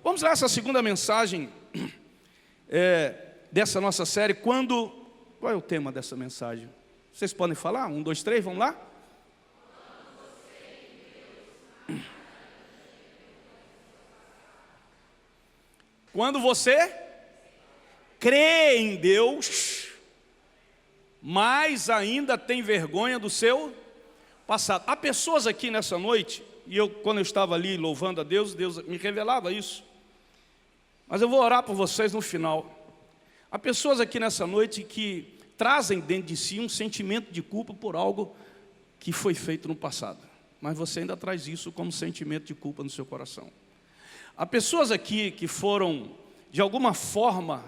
Vamos lá, essa segunda mensagem dessa nossa série. Qual é o tema dessa mensagem? Vocês podem falar? 1, 2, 3, vamos lá? Quando você crê em Deus, mas ainda tem vergonha do seu passado. Há pessoas aqui nessa noite, e quando eu estava ali louvando a Deus, Deus me revelava isso. Mas eu vou orar por vocês no final. Há pessoas aqui nessa noite que trazem dentro de si um sentimento de culpa por algo que foi feito no passado. Mas você ainda traz isso como sentimento de culpa no seu coração. Há pessoas aqui que foram, de alguma forma,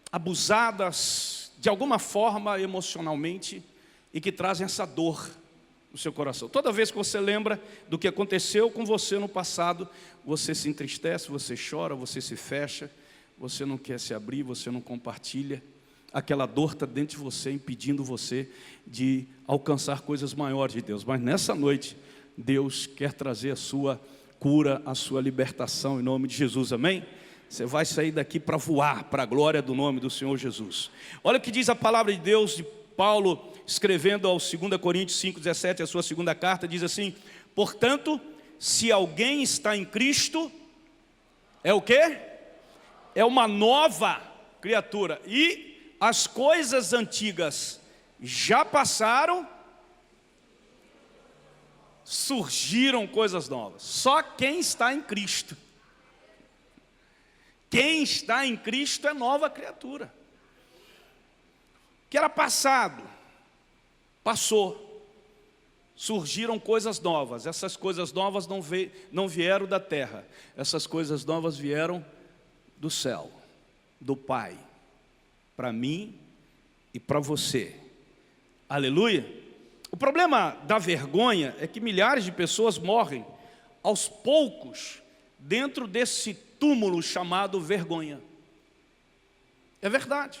abusadas, de alguma forma emocionalmente, e que trazem essa dor no seu coração. Toda vez que você lembra do que aconteceu com você no passado, você se entristece, você chora, você se fecha, você não quer se abrir, você não compartilha. Aquela dor está dentro de você, impedindo você de alcançar coisas maiores de Deus. Mas nessa noite, Deus quer trazer a sua cura, a sua libertação em nome de Jesus, amém? Você vai sair daqui para voar, para a glória do nome do Senhor Jesus. Olha o que diz a palavra de Deus, de Paulo, escrevendo ao 2 Coríntios 5,17, a sua segunda carta, diz assim: portanto, se alguém está em Cristo, é o quê? É uma nova criatura, e as coisas antigas já passaram, surgiram coisas novas. Só quem está em Cristo. Quem está em Cristo é nova criatura. O que era passado, passou. Surgiram coisas novas. Essas coisas novas não vieram da terra. Essas coisas novas vieram do céu, do Pai, para mim e para você. Aleluia. O problema da vergonha é que milhares de pessoas morrem aos poucos dentro desse túmulo chamado vergonha. É verdade.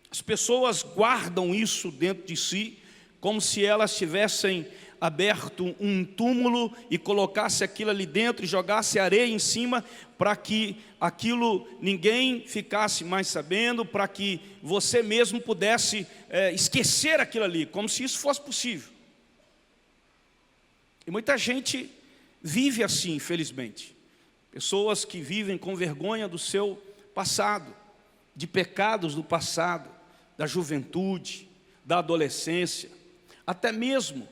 As pessoas guardam isso dentro de si, como se elas tivessem aberto um túmulo e colocasse aquilo ali dentro e jogasse areia em cima, para que aquilo ninguém ficasse mais sabendo, para que você mesmo pudesse esquecer aquilo ali, como se isso fosse possível. E muita gente vive assim, infelizmente. Pessoas que vivem com vergonha do seu passado, de pecados do passado, da juventude, da adolescência, até mesmo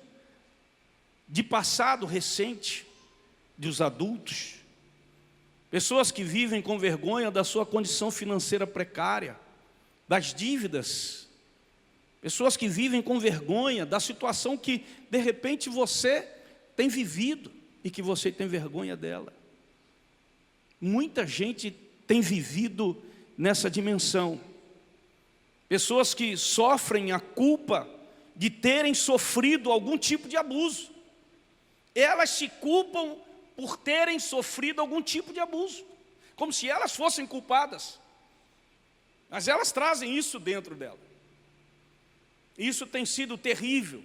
de passado recente, dos adultos. Pessoas que vivem com vergonha da sua condição financeira precária, das dívidas. Pessoas que vivem com vergonha da situação que de repente você tem vivido e que você tem vergonha dela. Muita gente tem vivido nessa dimensão. Pessoas que sofrem a culpa de terem sofrido algum tipo de abuso. Elas se culpam por terem sofrido algum tipo de abuso, como se elas fossem culpadas. Mas elas trazem isso dentro dela. Isso tem sido terrível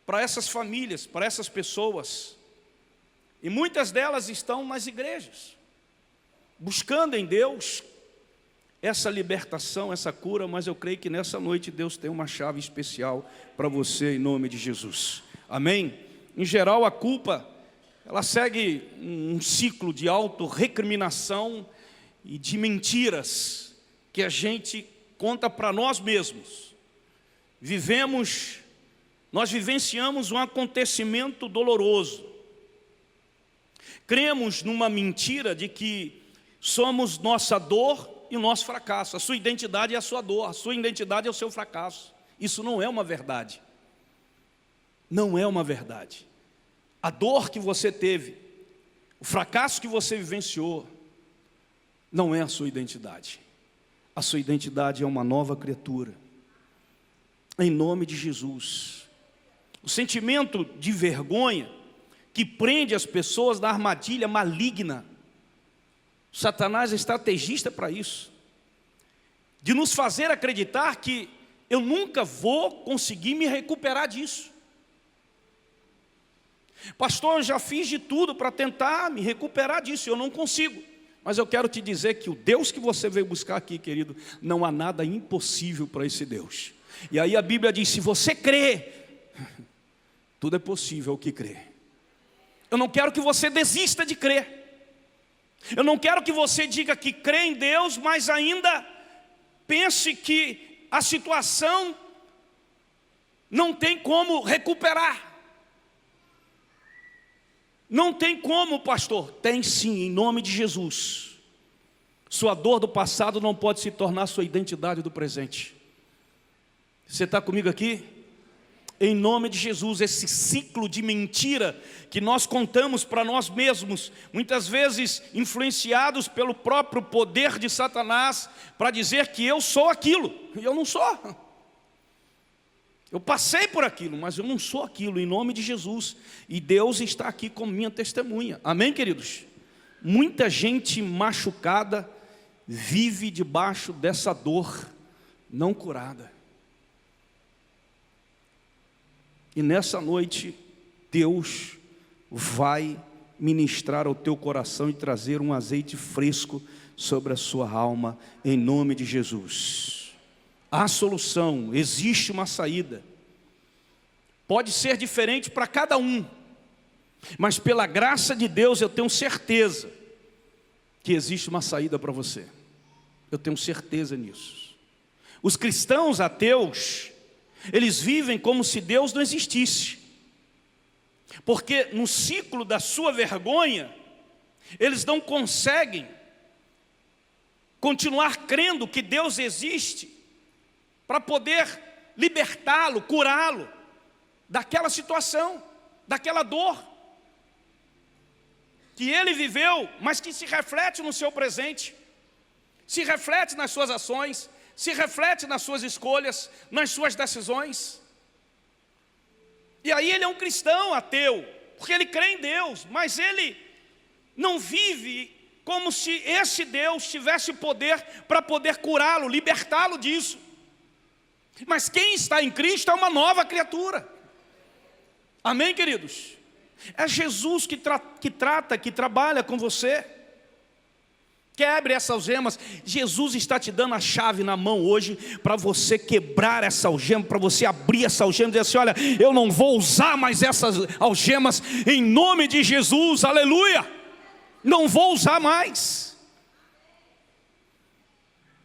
para essas famílias, para essas pessoas. E muitas delas estão nas igrejas, buscando em Deus essa libertação, essa cura, mas eu creio que nessa noite Deus tem uma chave especial para você em nome de Jesus. Amém? Em geral, a culpa, ela segue um ciclo de autorrecriminação e de mentiras que a gente conta para nós mesmos. Nós vivenciamos um acontecimento doloroso. Cremos numa mentira de que somos nossa dor e o nosso fracasso. A sua identidade é a sua dor, a sua identidade é o seu fracasso. Isso não é uma verdade. Não é uma verdade. A dor que você teve, o fracasso que você vivenciou, não é a sua identidade. A sua identidade é uma nova criatura. Em nome de Jesus. O sentimento de vergonha que prende as pessoas na armadilha maligna. Satanás é estrategista para isso. De nos fazer acreditar que eu nunca vou conseguir me recuperar disso. Pastor, eu já fiz de tudo para tentar me recuperar disso, eu não consigo. Mas eu quero te dizer que o Deus que você veio buscar aqui, querido, não há nada impossível para esse Deus. E aí a Bíblia diz, se você crê, tudo é possível ao que crê. Eu não quero que você desista de crer. Eu não quero que você diga que crê em Deus, mas ainda pense que a situação não tem como recuperar. Não tem como, pastor. Tem sim, em nome de Jesus. Sua dor do passado não pode se tornar sua identidade do presente. Você está comigo aqui? Em nome de Jesus, esse ciclo de mentira que nós contamos para nós mesmos, muitas vezes influenciados pelo próprio poder de Satanás, para dizer que eu sou aquilo, e eu não sou. Eu passei por aquilo, mas eu não sou aquilo, em nome de Jesus. E Deus está aqui como minha testemunha. Amém, queridos? Muita gente machucada vive debaixo dessa dor não curada. E nessa noite, Deus vai ministrar ao teu coração e trazer um azeite fresco sobre a sua alma, em nome de Jesus. Há solução, existe uma saída. Pode ser diferente para cada um, mas pela graça de Deus eu tenho certeza que existe uma saída para você. Eu tenho certeza nisso. Os cristãos ateus, eles vivem como se Deus não existisse, porque no ciclo da sua vergonha, eles não conseguem continuar crendo que Deus existe, para poder libertá-lo, curá-lo, daquela situação, daquela dor, que ele viveu, mas que se reflete no seu presente, se reflete nas suas ações, se reflete nas suas escolhas, nas suas decisões. E aí ele é um cristão ateu, porque ele crê em Deus, mas ele não vive como se esse Deus tivesse poder para poder curá-lo, libertá-lo disso. Mas quem está em Cristo é uma nova criatura. Amém, queridos? É Jesus que trata, que trabalha com você. Quebre essas algemas. Jesus está te dando a chave na mão hoje para você quebrar essa algema, para você abrir essa algema e dizer assim, olha, eu não vou usar mais essas algemas em nome de Jesus, aleluia. Não vou usar mais.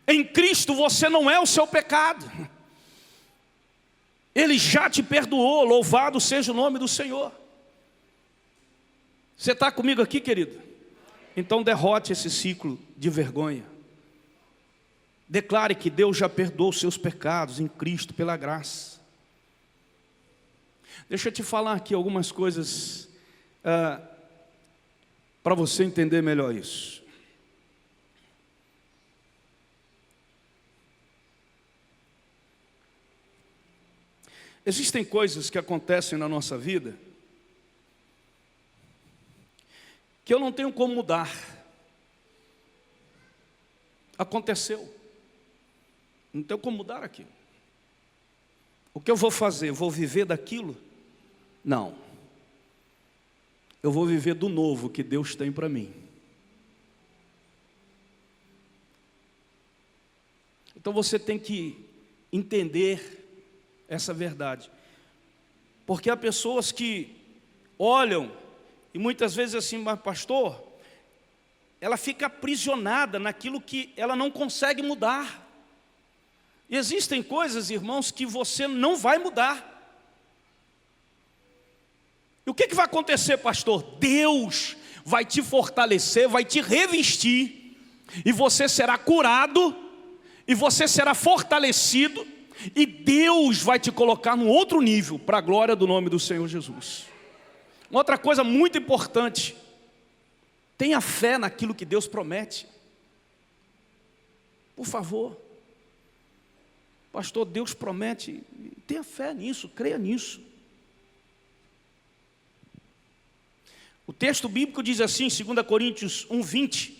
Em Cristo você não é o seu pecado. Ele já te perdoou, louvado seja o nome do Senhor. Você está comigo aqui, querido? Então derrote esse ciclo de vergonha. Declare que Deus já perdoou os seus pecados em Cristo pela graça. Deixa eu te falar aqui algumas coisas para você entender melhor isso. Existem coisas que acontecem na nossa vida que eu não tenho como mudar. Aconteceu. Não tenho como mudar aquilo. O que eu vou fazer? Vou viver daquilo? Não. Eu vou viver do novo que Deus tem para mim. Então você tem que entender essa verdade, porque há pessoas que olham e muitas vezes assim, mas pastor, ela fica aprisionada naquilo que ela não consegue mudar. E existem coisas, irmãos, que você não vai mudar. E o que vai acontecer, pastor? Deus vai te fortalecer, vai te revestir, e você será curado, e você será fortalecido, e Deus vai te colocar num outro nível, para a glória do nome do Senhor Jesus. Uma outra coisa muito importante, tenha fé naquilo que Deus promete. Por favor. Pastor, Deus promete, tenha fé nisso, creia nisso. O texto bíblico diz assim, 2 Coríntios 1:20,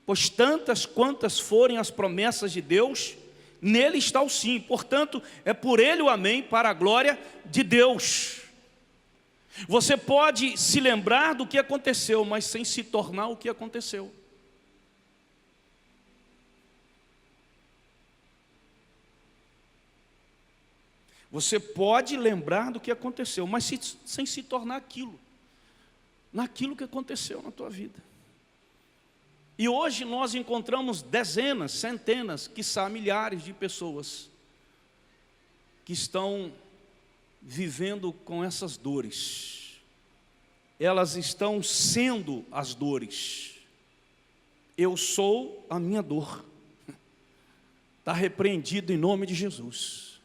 pois tantas quantas forem as promessas de Deus, nele está o sim, portanto, é por ele o amém, para a glória de Deus. Você pode se lembrar do que aconteceu, mas sem se tornar o que aconteceu. Você pode lembrar do que aconteceu, mas sem se tornar naquilo que aconteceu na tua vida. E hoje nós encontramos dezenas, centenas, quiçá milhares de pessoas que estão vivendo com essas dores. Elas estão sendo as dores. Eu sou a minha dor. Está repreendido em nome de Jesus.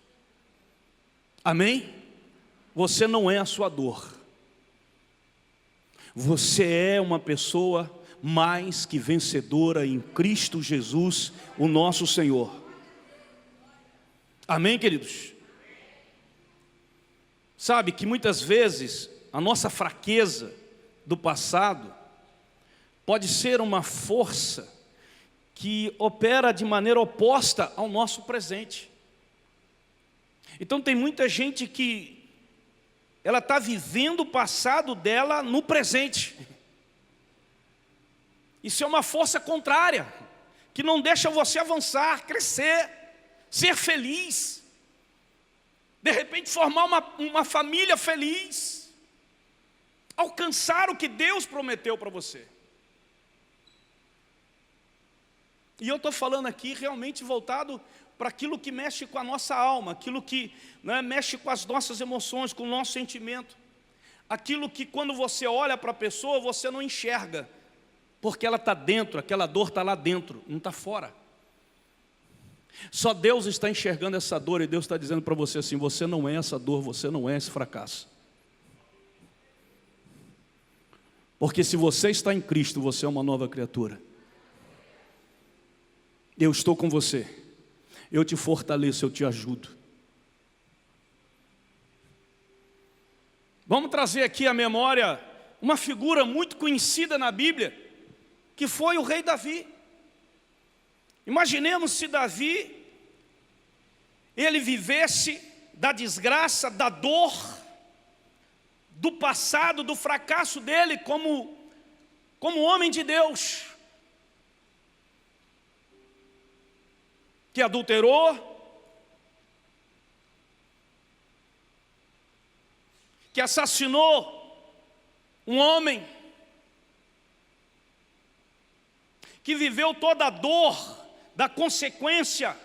Amém? Você não é a sua dor. Você é uma pessoa mais que vencedora em Cristo Jesus, o nosso Senhor. Amém, queridos? Sabe que muitas vezes a nossa fraqueza do passado pode ser uma força que opera de maneira oposta ao nosso presente. Então tem muita gente que ela está vivendo o passado dela no presente. Isso é uma força contrária, que não deixa você avançar, crescer, ser feliz. De repente formar uma família feliz. Alcançar o que Deus prometeu para você. E eu estou falando aqui realmente voltado para aquilo que mexe com a nossa alma, aquilo que mexe com as nossas emoções, com o nosso sentimento. Aquilo que quando você olha para a pessoa, você não enxerga, porque ela está dentro, aquela dor está lá dentro, não está fora. Só Deus está enxergando essa dor e Deus está dizendo para você assim: você não é essa dor, você não é esse fracasso. Porque se você está em Cristo, você é uma nova criatura. Eu estou com você, eu te fortaleço, eu te ajudo. Vamos trazer aqui à memória uma figura muito conhecida na Bíblia, que foi o rei Davi. Imaginemos se Davi, ele vivesse da desgraça, da dor, do passado, do fracasso dele como homem de Deus, que adulterou, que assassinou um homem, que viveu toda a dor da consequência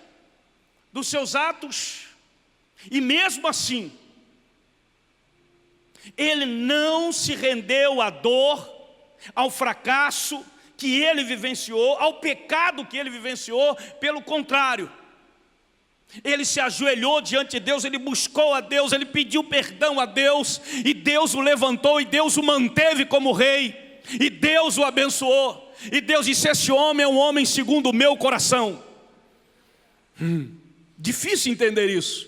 dos seus atos, e mesmo assim, ele não se rendeu à dor, ao fracasso que ele vivenciou, ao pecado que ele vivenciou. Pelo contrário, ele se ajoelhou diante de Deus, ele buscou a Deus, ele pediu perdão a Deus, e Deus o levantou, e Deus o manteve como rei, e Deus o abençoou, e Deus disse: esse homem é um homem segundo o meu coração. Difícil entender isso.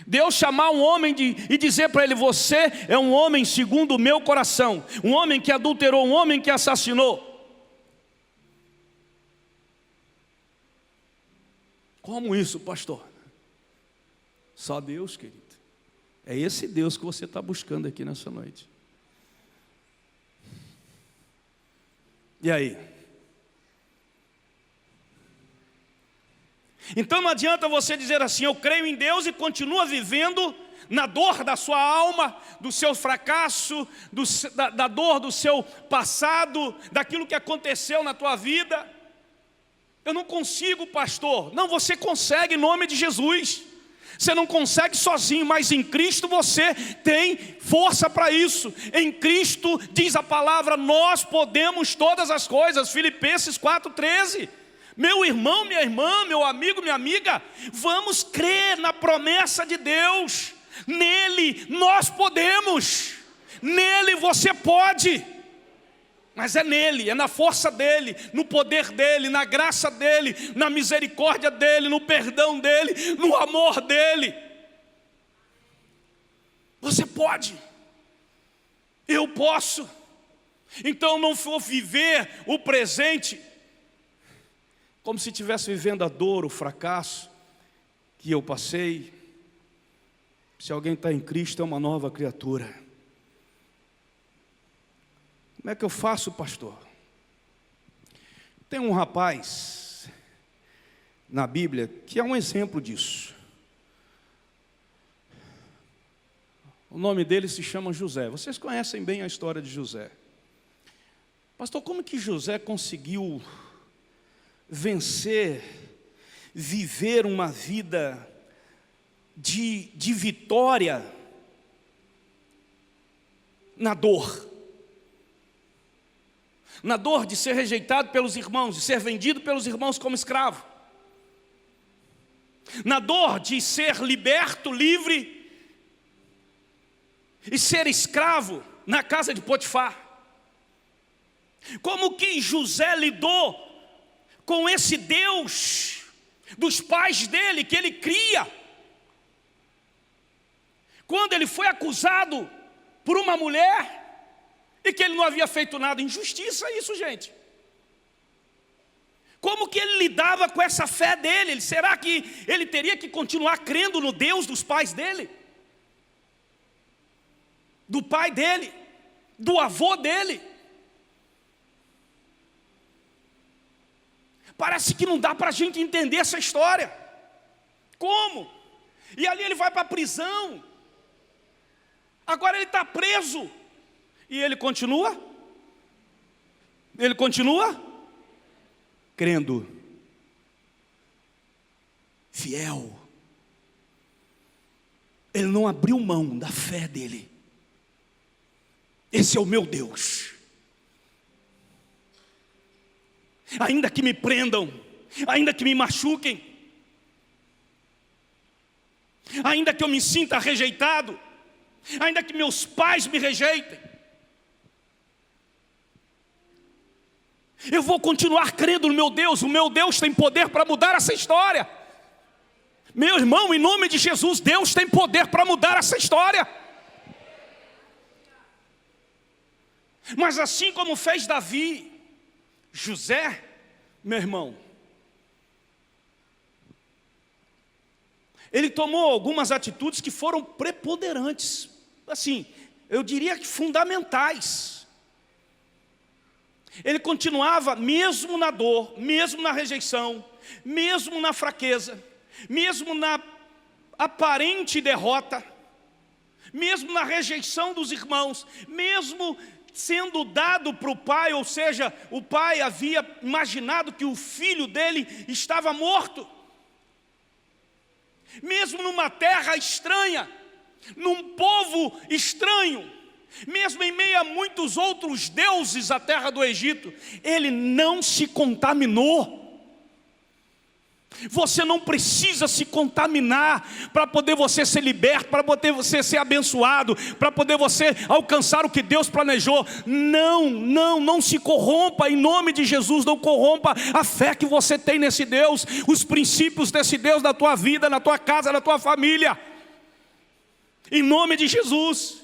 Deus chamar um homem e dizer para ele: você é um homem segundo o meu coração, um homem que adulterou, um homem que assassinou. Como isso, pastor? Só Deus, querido. É esse Deus que você está buscando aqui nessa noite. E aí? Então não adianta você dizer assim: eu creio em Deus, e continua vivendo na dor da sua alma, do seu fracasso, da dor do seu passado, daquilo que aconteceu na tua vida. Eu não consigo, pastor. Não, você consegue em nome de Jesus. Você não consegue sozinho, mas em Cristo você tem força para isso. Em Cristo, diz a palavra, nós podemos todas as coisas. Filipenses 4,13. Meu irmão, minha irmã, meu amigo, minha amiga, vamos crer na promessa de Deus. Nele nós podemos. Nele você pode. Mas é nele, é na força dele, no poder dele, na graça dele, na misericórdia dele, no perdão dele, no amor dele. Você pode. Eu posso. Então não vou viver o presente como se estivesse vivendo a dor, o fracasso que eu passei. Se alguém está em Cristo, é uma nova criatura. Como é que eu faço, pastor? Tem um rapaz na Bíblia que é um exemplo disso. O nome dele se chama José. Vocês conhecem bem a história de José. Pastor, como que José conseguiu vencer, viver uma vida de vitória na dor? Na dor de ser rejeitado pelos irmãos, de ser vendido pelos irmãos como escravo. Na dor de ser liberto, livre, e ser escravo na casa de Potifar. Como que José lidou com esse Deus dos pais dele, que ele cria? Quando ele foi acusado por uma mulher, e que ele não havia feito nada. Injustiça isso, gente. Como que ele lidava com essa fé dele? Será que ele teria que continuar crendo no Deus dos pais dele? Do pai dele? Do avô dele? Parece que não dá para a gente entender essa história. Como? E ali ele vai para a prisão. Agora ele está preso. E ele continua? Ele continua? Crendo. Fiel. Ele não abriu mão da fé dele. Esse é o meu Deus. Ainda que me prendam, ainda que me machuquem, ainda que eu me sinta rejeitado, ainda que meus pais me rejeitem, eu vou continuar crendo no meu Deus. O meu Deus tem poder para mudar essa história. Meu irmão, em nome de Jesus, Deus tem poder para mudar essa história. Mas assim como fez Davi, José, meu irmão, ele tomou algumas atitudes que foram preponderantes, assim, eu diria que fundamentais. Ele continuava, mesmo na dor, mesmo na rejeição, mesmo na fraqueza, mesmo na aparente derrota, mesmo na rejeição dos irmãos, mesmo sendo dado para o pai, ou seja, o pai havia imaginado que o filho dele estava morto, mesmo numa terra estranha, num povo estranho, mesmo em meio a muitos outros deuses, a terra do Egito, ele não se contaminou. Você não precisa se contaminar para poder você ser liberto, para poder você ser abençoado, para poder você alcançar o que Deus planejou. Não se corrompa, em nome de Jesus. Não corrompa a fé que você tem nesse Deus, os princípios desse Deus na tua vida, na tua casa, na tua família, em nome de Jesus.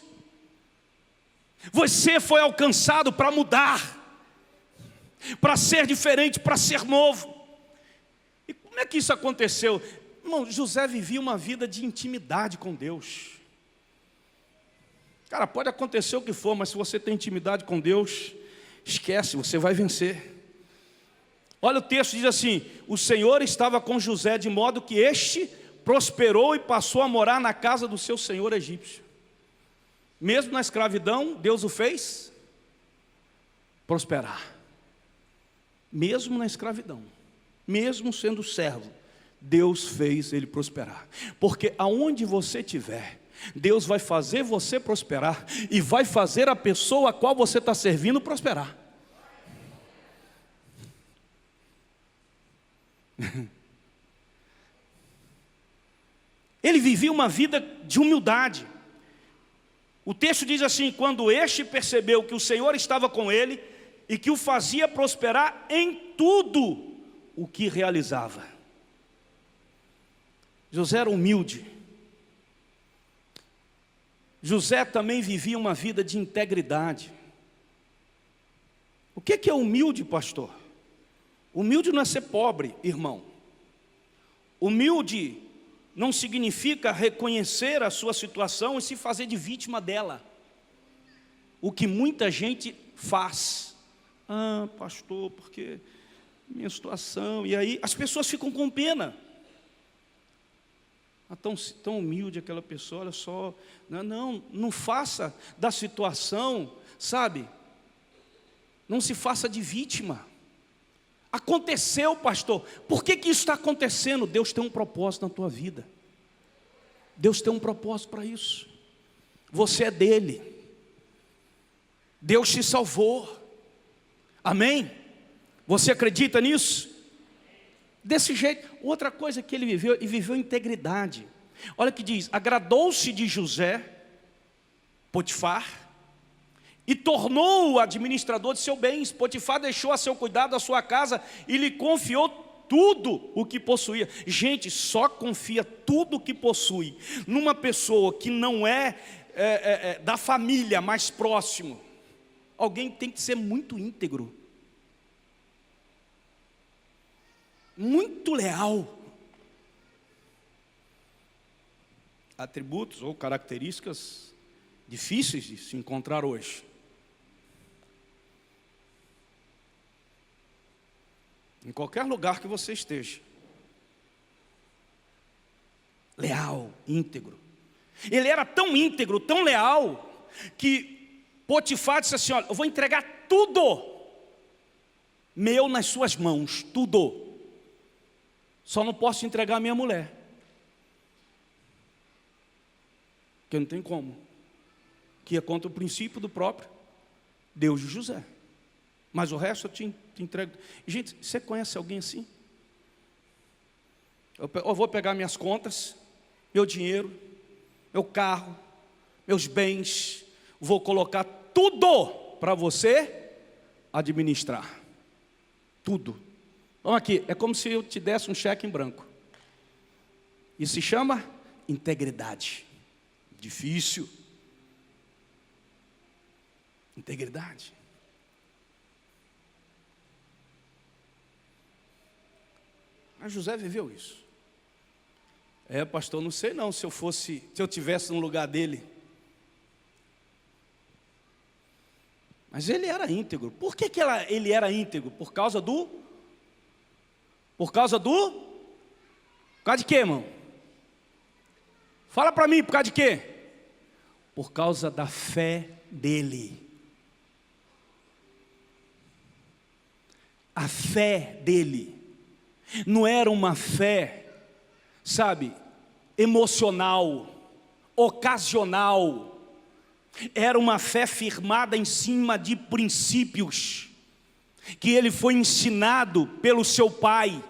Você foi alcançado para mudar, para ser diferente, para ser novo. E como é que isso aconteceu? Irmão, José vivia uma vida de intimidade com Deus. Cara, pode acontecer o que for, mas se você tem intimidade com Deus, esquece, você vai vencer. Olha, o texto diz assim: o Senhor estava com José, de modo que este prosperou e passou a morar na casa do seu senhor egípcio. Mesmo na escravidão, Deus o fez prosperar. Mesmo na escravidão, mesmo sendo servo, Deus fez ele prosperar. Porque aonde você estiver, Deus vai fazer você prosperar e vai fazer a pessoa a qual você está servindo prosperar. Ele vivia uma vida de humildade. O texto diz assim: quando este percebeu que o Senhor estava com ele e que o fazia prosperar em tudo o que realizava. José era humilde. José também vivia uma vida de integridade. O que é humilde, pastor? Humilde não é ser pobre, irmão. Humilde não significa reconhecer a sua situação e se fazer de vítima dela. O que muita gente faz. Ah, pastor, porque minha situação. E aí as pessoas ficam com pena. Ah, tão humilde aquela pessoa, olha só. Não faça da situação, sabe? Não se faça de vítima. Aconteceu, pastor. Por que isso está acontecendo? Deus tem um propósito na tua vida. Deus tem um propósito para isso. Você é dele. Deus te salvou. Amém? Você acredita nisso? Desse jeito. Outra coisa que ele viveu integridade. Olha o que diz: agradou-se de José, Potifar, e tornou-o administrador de seus bens. Potifar deixou a seu cuidado a sua casa e lhe confiou tudo o que possuía. Gente, só confia tudo o que possui numa pessoa que não é da família mais próximo. Alguém tem que ser muito íntegro, muito leal. Atributos ou características difíceis de se encontrar hoje. Em qualquer lugar que você esteja. Leal, íntegro. Ele era tão íntegro, tão leal, que Potifar disse assim: olha, eu vou entregar tudo meu nas suas mãos, tudo. Só não posso entregar a minha mulher, porque não tem como, que é contra o princípio do próprio Deus de José. Mas o resto eu te entrego. Gente, você conhece alguém assim? Eu vou pegar minhas contas, meu dinheiro, meu carro, meus bens, vou colocar tudo para você administrar. Tudo. Vamos aqui, é como se eu te desse um cheque em branco. Isso se chama integridade. Difícil. Integridade. Mas José viveu isso. Pastor, não sei não se eu tivesse no lugar dele. Mas ele era íntegro. Por que ele era íntegro? Por causa de quê, irmão? Fala para mim, por causa de quê? Por causa da fé dele. A fé dele não era uma fé, sabe, emocional, ocasional. Era uma fé firmada em cima de princípios que ele foi ensinado pelo seu pai.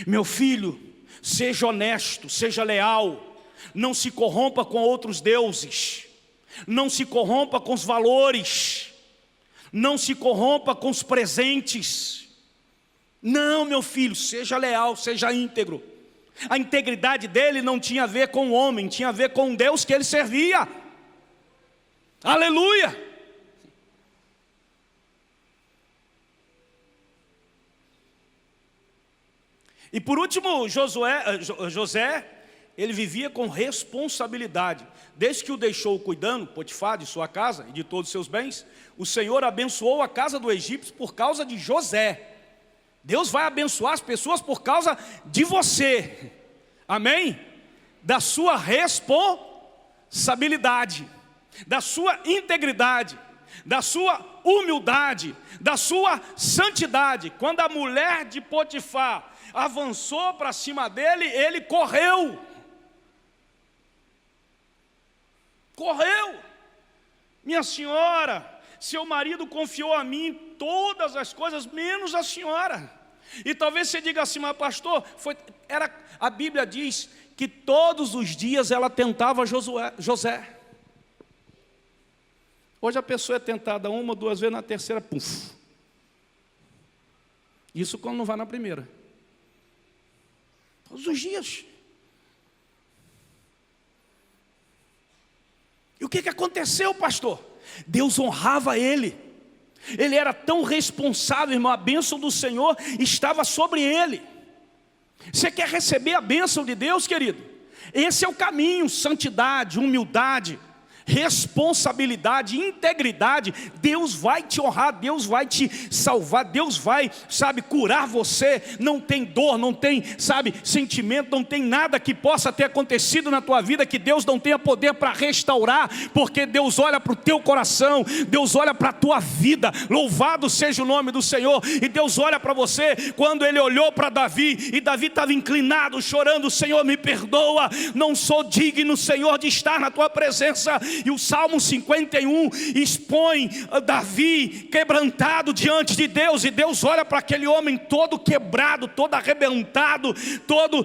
Meu filho, seja honesto, seja leal, não se corrompa com outros deuses, não se corrompa com os valores, não se corrompa com os presentes. Não, meu filho, seja leal, seja íntegro. A integridade dele não tinha a ver com o homem, tinha a ver com o Deus que ele servia. Aleluia! E por último, José, ele vivia com responsabilidade. Desde que o deixou cuidando, Potifar, de sua casa e de todos os seus bens, o Senhor abençoou a casa do egípcio por causa de José. Deus vai abençoar as pessoas por causa de você. Amém? Da sua responsabilidade, da sua integridade, da sua humildade, da sua santidade. Quando a mulher de Potifar avançou para cima dele, ele correu. Correu. Minha senhora, seu marido confiou a mim todas as coisas, menos a senhora. E talvez você diga assim: mas pastor, a Bíblia diz que todos os dias ela tentava José. Hoje a pessoa é tentada uma, duas vezes, na terceira, puf. Isso quando não vai na primeira. Todos os dias. E o que aconteceu, pastor? Deus honrava ele. Ele era tão responsável, irmão. A bênção do Senhor estava sobre ele. Você quer receber a bênção de Deus, querido? Esse é o caminho: santidade, humildade, responsabilidade, integridade, Deus vai te honrar, Deus vai te salvar, Deus vai, curar você. Não tem dor, não tem, sentimento, não tem nada que possa ter acontecido na tua vida que Deus não tenha poder para restaurar, porque Deus olha para o teu coração, Deus olha para a tua vida. Louvado seja o nome do Senhor. E Deus olha para você. Quando Ele olhou para Davi, e Davi estava inclinado, chorando: Senhor, me perdoa, não sou digno, Senhor, de estar na tua presença. E o Salmo 51 expõe Davi quebrantado diante de Deus, e Deus olha para aquele homem todo quebrado, todo arrebentado, todo,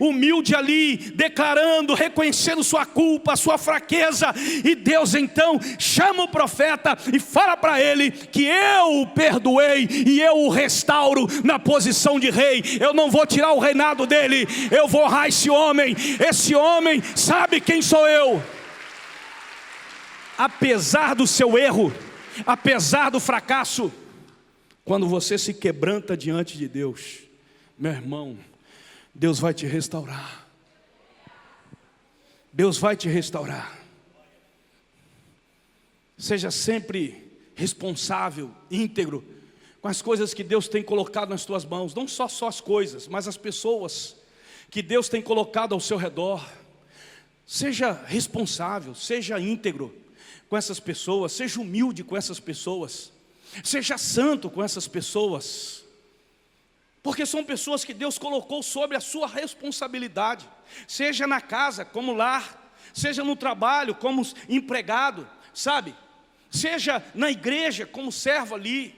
humilde ali, declarando, reconhecendo sua culpa, sua fraqueza. E Deus então chama o profeta e fala para ele que eu o perdoei e eu o restauro na posição de rei. Eu não vou tirar o reinado dele, eu vou honrar esse homem. Esse homem sabe quem sou eu. Apesar do seu erro, apesar do fracasso, quando você se quebranta diante de Deus, meu irmão, Deus vai te restaurar. Deus vai te restaurar. Seja sempre responsável, íntegro com as coisas que Deus tem colocado nas tuas mãos. Não só as coisas, mas as pessoas que Deus tem colocado ao seu redor. Seja responsável, seja íntegro com essas pessoas, seja humilde com essas pessoas, seja santo com essas pessoas, porque são pessoas que Deus colocou sobre a sua responsabilidade, seja na casa como lar, seja no trabalho como empregado, seja na igreja como servo ali.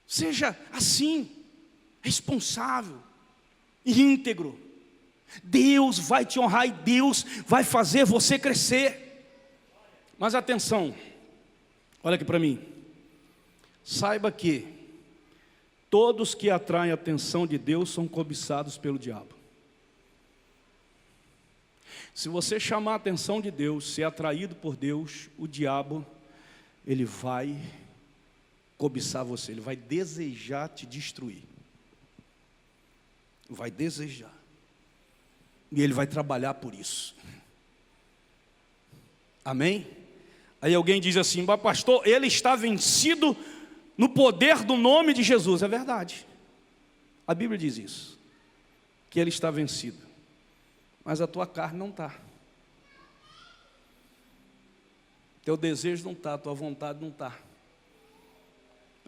Seja assim, responsável e íntegro. Deus vai te honrar e Deus vai fazer você crescer. Mas atenção, olha aqui para mim. Saiba que todos que atraem a atenção de Deus são cobiçados pelo diabo. Se você chamar a atenção de Deus, ser atraído por Deus, o diabo, ele vai cobiçar você, ele vai desejar te destruir. Vai desejar. E ele vai trabalhar por isso. Amém? Aí alguém diz assim: mas pastor, ele está vencido no poder do nome de Jesus. É verdade. A Bíblia diz isso, que ele está vencido. Mas a tua carne não está. Teu desejo não está, tua vontade não está.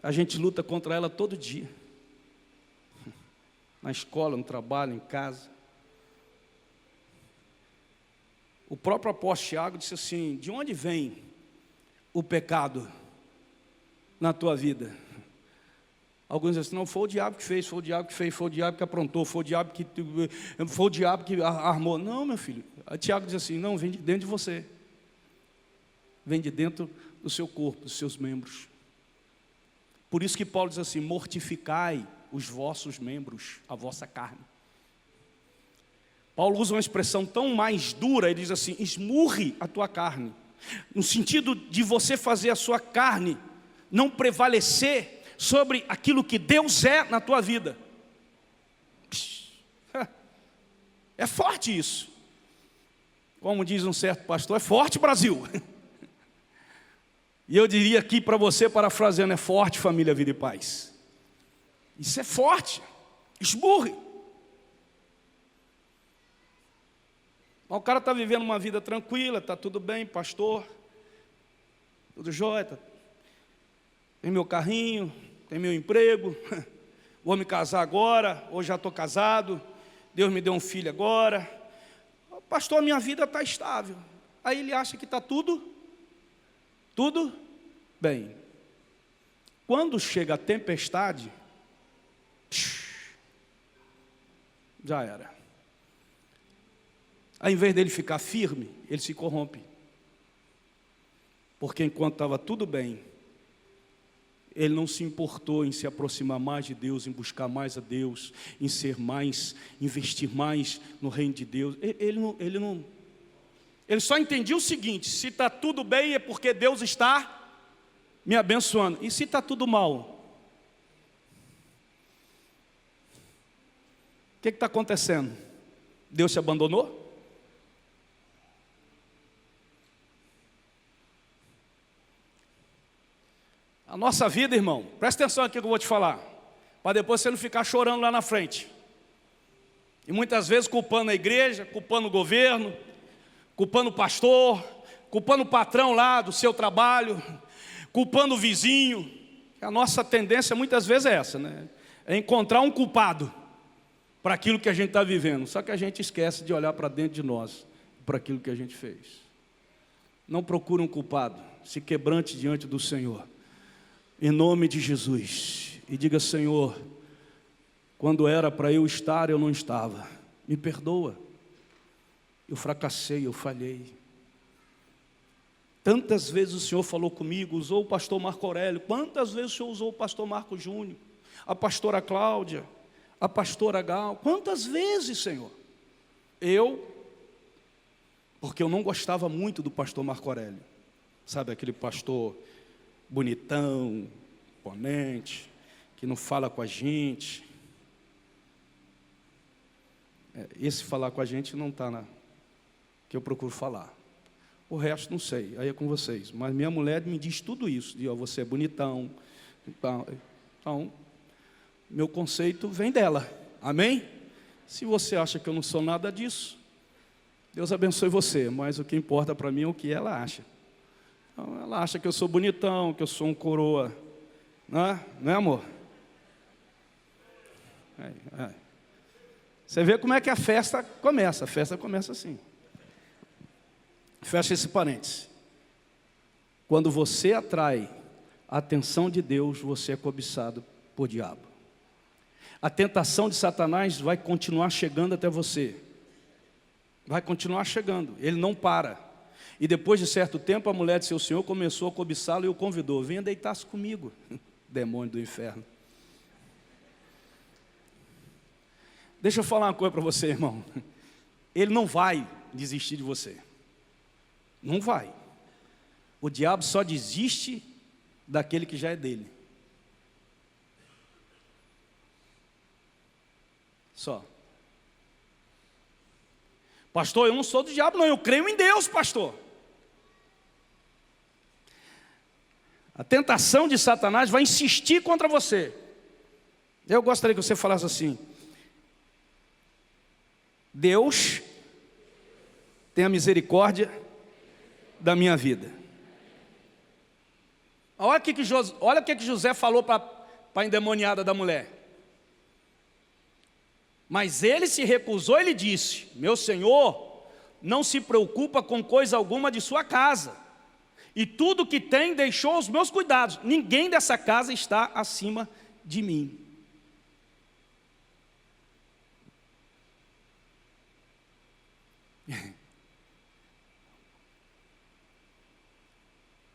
A gente luta contra ela todo dia. Na escola, no trabalho, em casa. O próprio apóstolo Tiago disse assim: de onde vem o pecado na tua vida? Alguns dizem assim: não, foi o diabo que fez, foi o diabo que fez, foi o diabo que aprontou, foi o diabo que armou. Não, meu filho. Tiago diz assim: não, vem de dentro de você. Vem de dentro do seu corpo, dos seus membros. Por isso que Paulo diz assim: mortificai os vossos membros, a vossa carne. Paulo usa uma expressão tão mais dura, ele diz assim: esmurre a tua carne, no sentido de você fazer a sua carne não prevalecer sobre aquilo que Deus é na tua vida. É forte isso. Como diz um certo pastor, é forte, Brasil. E eu diria aqui para você, parafraseando: é forte, família, vida e paz. Isso é forte. Esmurre. O cara está vivendo uma vida tranquila, está tudo bem, pastor, tudo jóia, tem meu carrinho, tem meu emprego, vou me casar agora, ou já estou casado, Deus me deu um filho agora, pastor, minha vida está estável. Aí ele acha que está tudo bem. Quando chega a tempestade, já era. Ao invés dele ficar firme, ele se corrompe. Porque enquanto estava tudo bem, ele não se importou em se aproximar mais de Deus, em buscar mais a Deus, em ser mais, investir mais no reino de Deus. Ele só entendia o seguinte: se está tudo bem é porque Deus está me abençoando. E se está tudo mal? O que está acontecendo? Deus se abandonou? A nossa vida, irmão, presta atenção aqui que eu vou te falar, para depois você não ficar chorando lá na frente. E muitas vezes culpando a igreja, culpando o governo, culpando o pastor, culpando o patrão lá do seu trabalho, culpando o vizinho. A nossa tendência muitas vezes é essa, né? É encontrar um culpado para aquilo que a gente está vivendo. Só que a gente esquece de olhar para dentro de nós, para aquilo que a gente fez. Não procure um culpado, se quebrante diante do Senhor, em nome de Jesus, e diga: Senhor, quando era para eu estar, eu não estava, me perdoa, eu fracassei, eu falhei. Tantas vezes o Senhor falou comigo, usou o pastor Marco Aurélio, quantas vezes o Senhor usou o pastor Marco Júnior, a pastora Cláudia, a pastora Gal, quantas vezes, Senhor? Porque eu não gostava muito do pastor Marco Aurélio, sabe, aquele pastor bonitão, imponente, que não fala com a gente. Esse falar com a gente não está na que eu procuro falar. O resto não sei, aí é com vocês. Mas minha mulher me diz tudo isso, de você é bonitão. Então, meu conceito vem dela, amém? Se você acha que eu não sou nada disso, Deus abençoe você, mas o que importa para mim é o que ela acha. Então, ela acha que eu sou bonitão, que eu sou um coroa, não é amor? Você vê como é que a festa começa assim. Fecha esse parênteses. Quando você atrai a atenção de Deus, você é cobiçado por diabo. A tentação de Satanás vai continuar chegando até você. Vai continuar chegando, ele não para. E depois de certo tempo, a mulher de seu senhor começou a cobiçá-lo e o convidou: venha deitar-se comigo, demônio do inferno. Deixa eu falar uma coisa para você, irmão. Ele não vai desistir de você. Não vai. O diabo só desiste daquele que já é dele. Só. Pastor, eu não sou do diabo, não. Eu creio em Deus, pastor. A tentação de Satanás vai insistir contra você. Eu gostaria que você falasse assim: Deus tenha misericórdia da minha vida. Olha o que José falou para a endemoniada da mulher. Mas ele se recusou, ele disse: meu senhor não se preocupa com coisa alguma de sua casa, e tudo que tem deixou aos meus cuidados. Ninguém dessa casa está acima de mim.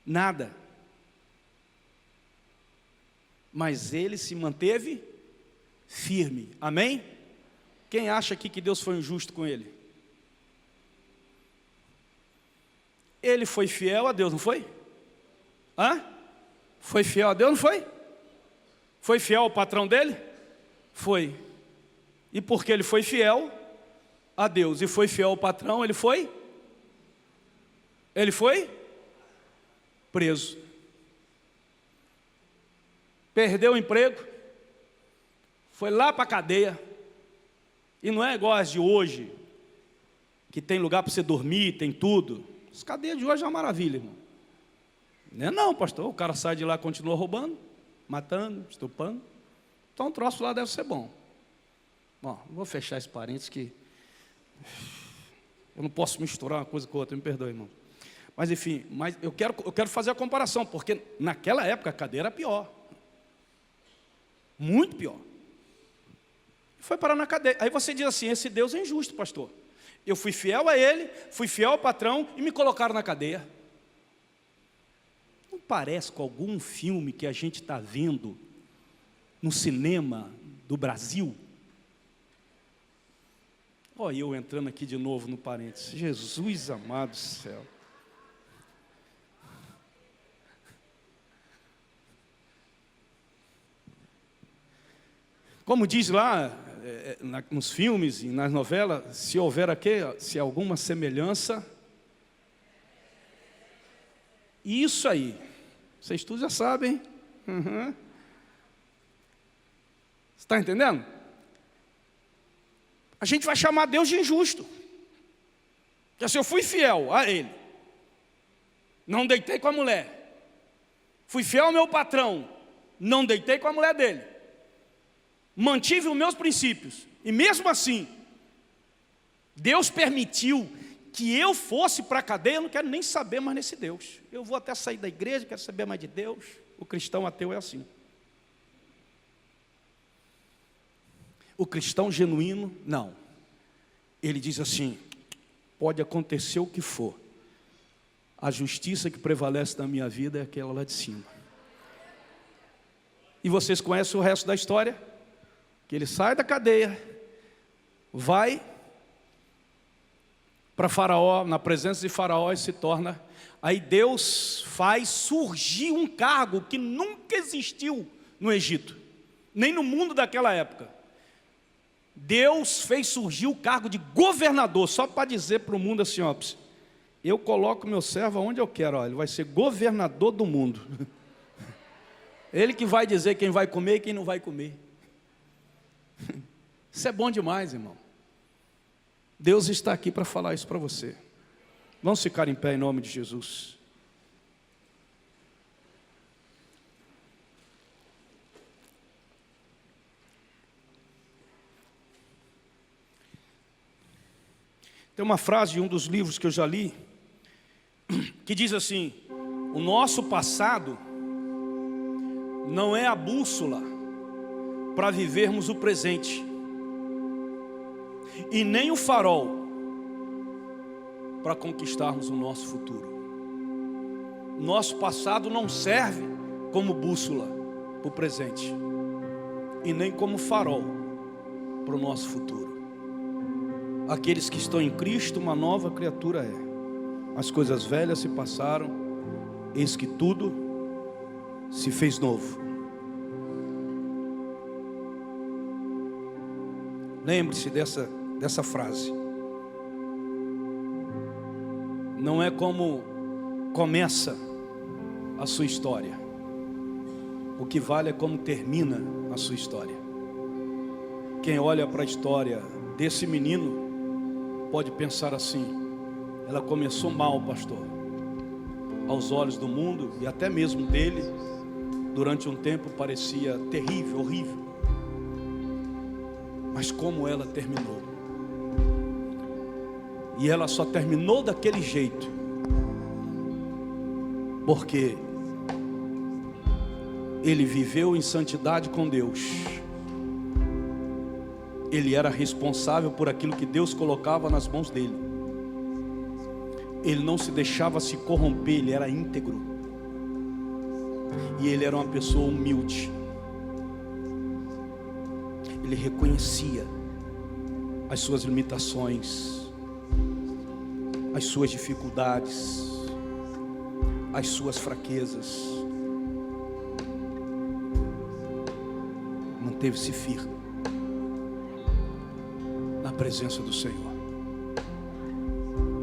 Nada. Mas ele se manteve firme. Amém? Quem acha aqui que Deus foi injusto com ele? Ele foi fiel a Deus, não foi? Foi fiel a Deus, não foi? Foi fiel ao patrão dele? Foi. E porque ele foi fiel a Deus e foi fiel ao patrão, ele foi preso. Perdeu o emprego, foi lá para a cadeia. E não é igual as de hoje, que tem lugar para você dormir, tem tudo. As cadeias de hoje é uma maravilha, irmão. Não é não, pastor, o cara sai de lá e continua roubando, matando, estupando. Então o troço lá deve ser bom. Bom, vou fechar esse parênteses que eu não posso misturar uma coisa com outra, me perdoe, irmão. Mas enfim, eu quero fazer a comparação, porque naquela época a cadeia era pior. Muito pior. Foi parar na cadeia. Aí você diz assim: esse Deus é injusto, pastor. Eu fui fiel a ele, fui fiel ao patrão e me colocaram na cadeia. Não parece com algum filme que a gente está vendo no cinema do Brasil? Olha eu entrando aqui de novo no parênteses. Jesus amado do céu. Como diz lá nos filmes e nas novelas, se houver se alguma semelhança, isso aí, vocês todos já sabem, Você está entendendo? A gente vai chamar Deus de injusto. Porque se eu fui fiel a Ele, não deitei com a mulher, fui fiel ao meu patrão, não deitei com a mulher dele, mantive os meus princípios, e mesmo assim, Deus permitiu que eu fosse para a cadeia, eu não quero nem saber mais nesse Deus. Eu vou até sair da igreja, quero saber mais de Deus. O cristão ateu é assim. O cristão genuíno, não. Ele diz assim: pode acontecer o que for, a justiça que prevalece na minha vida é aquela lá de cima. E vocês conhecem o resto da história? Que ele sai da cadeia, vai para Faraó, na presença de Faraó, e se torna. Aí Deus faz surgir um cargo que nunca existiu no Egito, nem no mundo daquela época. Deus fez surgir o cargo de governador, só para dizer para o mundo assim: ó, eu coloco meu servo onde eu quero, ó, ele vai ser governador do mundo. Ele que vai dizer quem vai comer e quem não vai comer. Isso é bom demais, irmão. Deus está aqui para falar isso para você. Vamos ficar em pé em nome de Jesus. Tem uma frase de um dos livros que eu já li, que diz assim: o nosso passado não é a bússola para vivermos o presente, e nem o farol para conquistarmos o nosso futuro. Nosso passado não serve como bússola para o presente, e nem como farol para o nosso futuro. Aqueles que estão em Cristo, uma nova criatura é. As coisas velhas se passaram, eis que tudo se fez novo. Lembre-se dessa frase. Não é como começa a sua história, o que vale é como termina a sua história. Quem olha para a história desse menino pode pensar assim: ela começou mal, pastor, aos olhos do mundo e até mesmo dele. Durante um tempo parecia terrível, horrível, mas como ela terminou. E ela só terminou daquele jeito porque ele viveu em santidade com Deus. Ele era responsável por aquilo que Deus colocava nas mãos dele. Ele não se deixava se corromper, ele era íntegro. E ele era uma pessoa humilde. Ele reconhecia as suas limitações, as suas dificuldades, as suas fraquezas. Manteve-se firme na presença do Senhor.